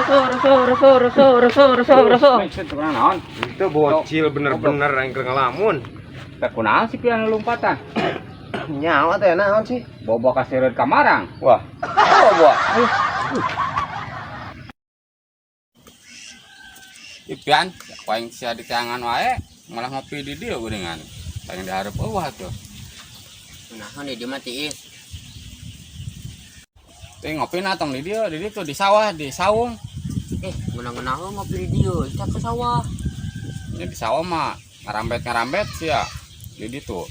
Itu bocil bener-bener yang ngelamun. Tak kunaon sih pian lompatan. Nyawa teh naon sih? Bobo kaseureut ka Marang. Wah. Bobo. Ipian, paling sia di tangan wae, malah ngopi di dieu geuningan. Pengen dihareup eueuh tuh. Naon di mah tiis. Teh ngopi na tong di dieu tuh di sawah, di saung. Ngeunah-ngeunah ngopi di dieu, kita ke sawah. Ya di sawah mah ngarambet sia. Di ditu.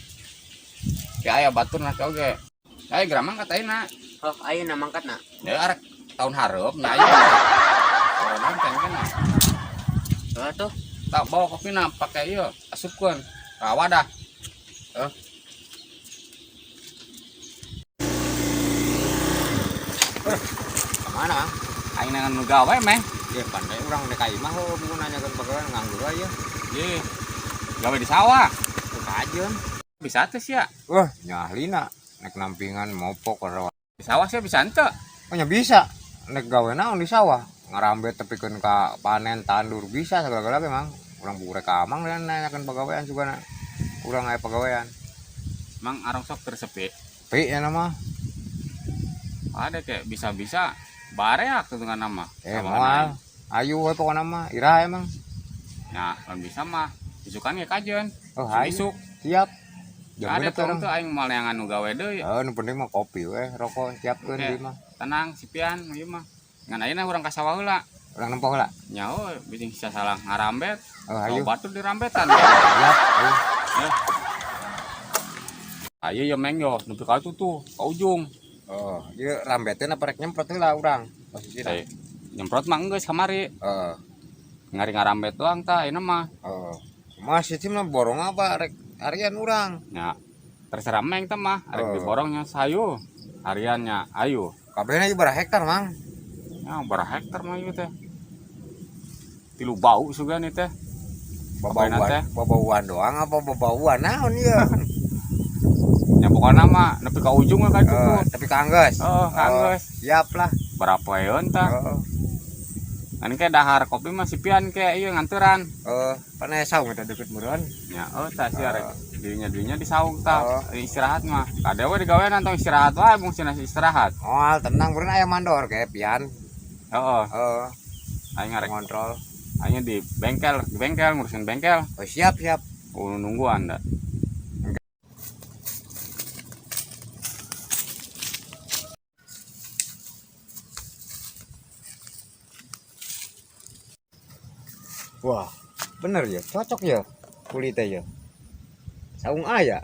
Kayak aya batur na oge. Aya gramang kataina. Oh, ayeuna mangkatna. Ya arek tahun hareup nya aya. Orang kan kan. Tuh. Tak bawa kopi na pakai ieu asupkeun ka wadah. Kemana, Mang? Aing nangan nu gawe meh. Ya pandai urang dek ka imah mun nanyakeun pagawean nganggur aya. Ye. Gawe di sawah. Teu kajeun. Bisa teh sia. Wah, nyahlina nek nampingan mopok karo. Di sawah sia bisa henteu. Oh, nya bisa. Nek gawe naon di sawah. Ngarambet tepikeun ka panen tandur bisa segala-gala ge Mang. Urang burek ka Mang dan nanyakeun pagawean sugana. Urang aya pagawean. Mang arong sok tersepi. Pi ya nama. Ada kayak bisa-bisa bareak tuh dengan nama. Moal. Ayu we pokona mah ira emang. Ya, kalau bisa mah isukan ge kajeun. Oh, ayo. Isuk. Siap. Ada tong teu aing moal yang anu gawe deui. Nu penting mah kopi we, rokok siapkeun di mah. Tenang si Pian ieu mah. Ngan ayeuna urang ka sawah heula. Urang nempok heula. Nya bising sisa salah ngarambet. Oh, ayo. Batur di rambetan. Siap, ayo. Ya. Ayo ya meng yo, nepi ka tuh, ka ujung. Oh, ieu rambeteun apa rek nyemprot heula urang posisina. Nyemprot mah geus kamari. Ngari ngarambet doang tah ayeuna mah. Masih sih mah borong apa rek harian urang. Ya. Terserah meng teh mah, arek diborongnya sayu. Hariannya ayu. Kabehna ieu berapa hektar, Mang? Ya, berapa hektar mah ieu teh. 3 bau sugan ieu teh. Babauan doang apa babauan naon ieu? Ya pokoknya mah nepi ka ujung ka itu tuh. Tapi kaanggeus. Kaanggeus. Siap lah. Berapa eun tah? Kan ke dahar kopi mah si Pian ke ieu nganturan. Pane saung eta deukeut meureun. Ya, tah sia rek. Dirinya di saung tah. Istirahat mah. Kade we digawean tong istirahat wae fungsina istirahat. Moal tenang meureun aya mandor ke Pian. Aing ngarek ngontrol. Aing di bengkel ngurusin bengkel. Oh, siap. Nunggu Anda. Wah, bener ya, cocok ya kulitnya ya. Saung aya.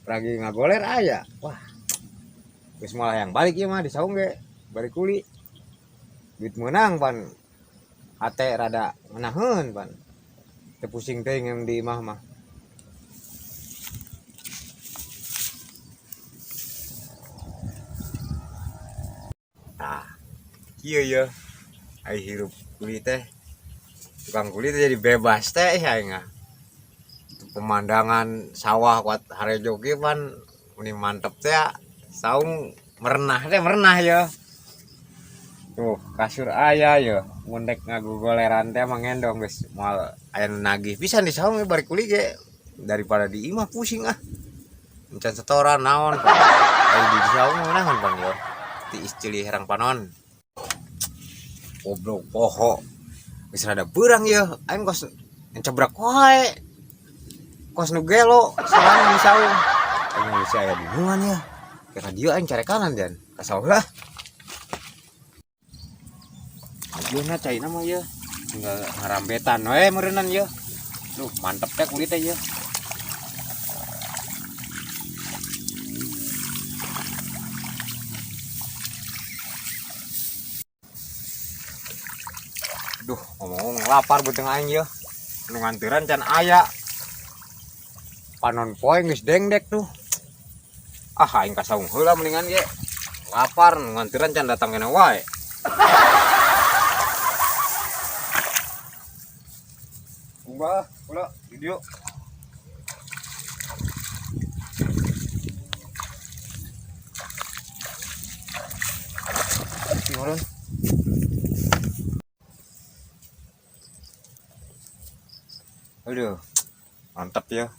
Lagi ngagoler aya. Wah. Geus malah yang balik ieu mah di saung ge, balik kuli. Duit meunang pan. Ate rada ngeunaheun pan. Teu pusing teuing yang di imah mah. Nah, kieu ya. Ai hirup kulit teh. Tukang kulit jadi bebas teh ya enggak. Pemandangan sawah kuat harejo ge pan meni mantep teh saung merenah ya. Tuh kasur aya ya mun dek ngagogoleran teh mangendong geus moal aya nagih pisan di saung bari kuli ge daripada di imah pusing encan setoran naon ai di saung naon pan yo ti istili herang panon goblok poho geus rada beurang ya aing kos encebrak wae kos nu gelo sareng di saung aing geus aya bingungan ya ka dieu aing care kanan dan ka saung lah ajeuna caina mah ya tinggal ngarambetan we meureunan ya duh mantep teh kulit teh ya duh ngomong lapar beuteung aing ya nu nganturan can aya panon poe geus dengdek tuh aing ka saung heula mendingan ge lapar nu nganturan can datang kena wae Mbah, pula video. Gimana? Aduh, mantap ya.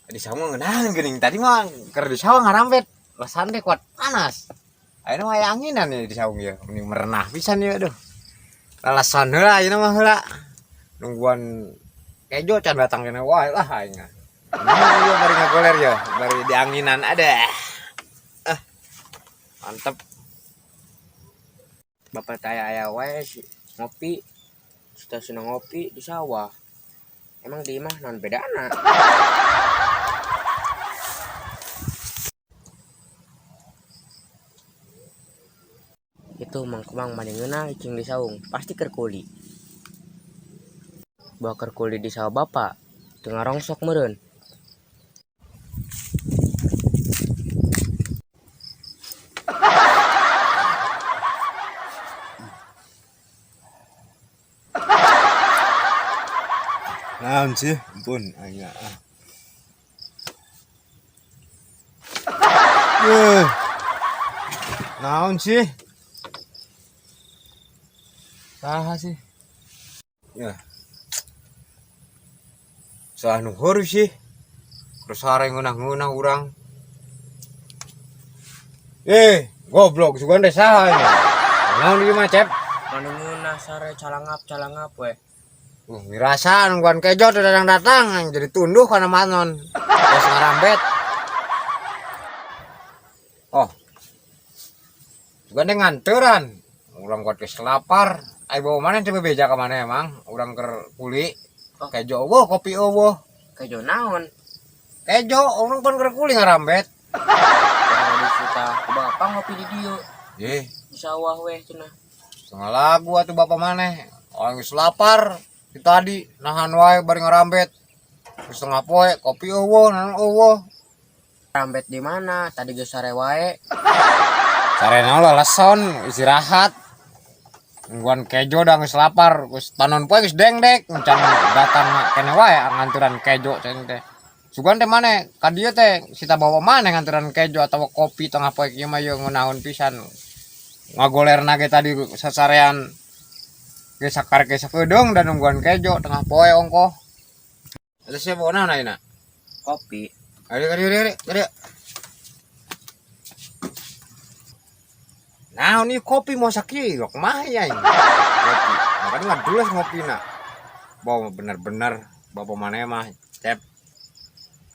Di sawah ngeunaan geuning tadi mah keur di sawah ngarambet. Lasan teh kuat panas. Ayeuna mah aya anginan ya di sawah ya. Mending merenah pisan ya aduh. Lalasan heula ayeuna mah heula. Nungguan kejo can datang kene wae lah aing. Nah, ieu bari ngagoler ya, bari di anginan ada. Mantep. Bapak taya aya wae ngopi. Stasiun ngopi di sawah. Emang di imah non bedana. Itu mangkemang maningeuna icing di saung, pasti kerkuli. Bawa kerkuli di sawah bapak, tengah rongsok meureun. Naon sih, ampun aya. Naon sih? Saha sih? Ya. Saha nu heureus sih? Terus sare ngeunah-ngeunah urang. Goblok sugan teh saha ini? Naon ieu mah, Cep? Maningeuna sare calangap we. Mirasa nungguan kejo teh datang jadi tunduh kana manon. Terus ngarambet. Oh. Sugan teh nganturan. Urang kuat geus lapar. Ai bawa mana teh bebeja ka mana emang? Urang keur kuli. Kejo eueuh, kopi eueuh. Kejo naon? Kejo urang pun keur kuli ngarambet. Kalau disita ku bapak ngopi di dieu. Di sawah we cenah. Setengah lagu atuh bapak maneh. Orang geus lapar. Tadi nahan wae bari ngarambet. Setengah poe kopi eueuh, naon eueuh. Rambet di mana? Tadi geus sare wae. Sarena leleson istirahat. Nungguan kejo da geus lapar, geus tanon poe geus dengdek, encan datang kene wae nganturan kejo cenah teh. Sugan teh maneh ka dieu teh sita bawa maneh nganturan kejo atau kopi tengah poe kieu mah yeung naon pisan. Ngagolerna ge tadi sasarean ge sakar ge sakedeung dan nungguan kejo tengah poe ongkoh. Eta sia bawa naon ayeuna? Kopi. Ayo. Nah, ini kopi mau sakit, kumaha ya ini? Kopi. Makanya nggak dulas ngopi nak. Bawa bener-bener, bapak mana mah, Cep.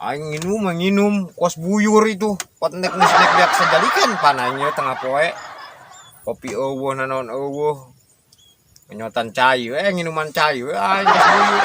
Aing nginum, kos buyur itu. Pot nek-nek biak sajalikan pananya tengah poe. Kopi eueuh nanon eueuh. Penyotan cai, minuman cai, aing kos buyur.